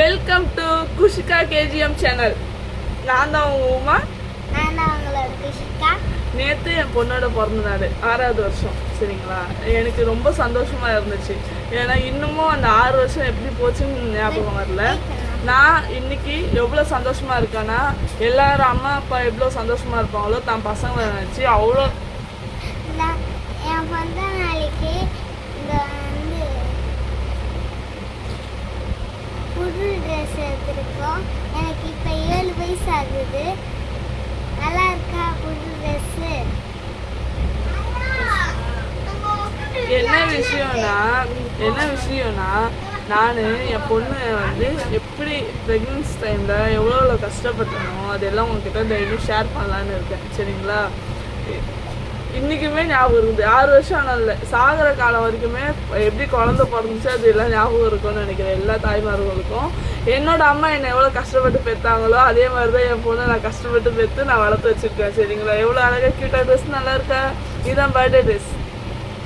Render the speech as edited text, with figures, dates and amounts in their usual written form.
Welcome to Kushika KGM channel. நான் தான் உங்க உமா. நேற்று என் பொண்ணோட பிறந்த நாள், 6வது வருஷம். சரிங்களா, எனக்கு ரொம்ப சந்தோஷமா இருந்துச்சு. ஏன்னா இன்னமும் அந்த 6 வருஷம் எப்படி போச்சுன்னு ஞாபகம் வரல. நான் இன்னைக்கு எவ்வளோ சந்தோஷமா இருக்கேன்னா, எல்லாரும் அம்மா அப்பா எவ்வளோ சந்தோஷமா இருப்பாங்களோ தான் பசங்களை நினச்சி அவ்வளோ. என் பிறந்த நாளைக்கு இந்த வந்து புது ட்ரெஸ் எடுத்துருக்கோம். எனக்கு இப்போ 7 வயசு ஆகுது. நல்லா இருக்கா புது ட்ரெஸ்ஸு? என்ன விஷயம்னா நான் என் பொண்ணு வந்து எப்படி ப்ரெக்னன்சி டைமில் எவ்வளோ கஷ்டப்பட்டனோ அதெல்லாம் உங்ககிட்ட டெய்லியும் ஷேர் பண்ணலான்னு இருக்கேன். சரிங்களா, இன்றைக்குமே ஞாபகம் இருக்குது. 6 வருஷம் ஆனால சாகிற காலம் வரைக்குமே எப்படி குழந்தை பிறந்துச்சு அது எல்லாம் ஞாபகம் இருக்கும்னு நினைக்கிறேன் எல்லா தாய்மார்களுக்கும். என்னோட அம்மா என்னை எவ்வளோ கஷ்டப்பட்டு பெற்றாங்களோ அதே மாதிரி தான் என் பொண்ணை நான் கஷ்டப்பட்டு பெற்று நான் வளர்த்து வச்சுருக்கேன். சரிங்களா, எவ்வளோ அழகாக க்யூட்டாக ட்ரெஸ் நல்லா இருக்கா. இதுதான் பர்த்டே ட்ரெஸ்.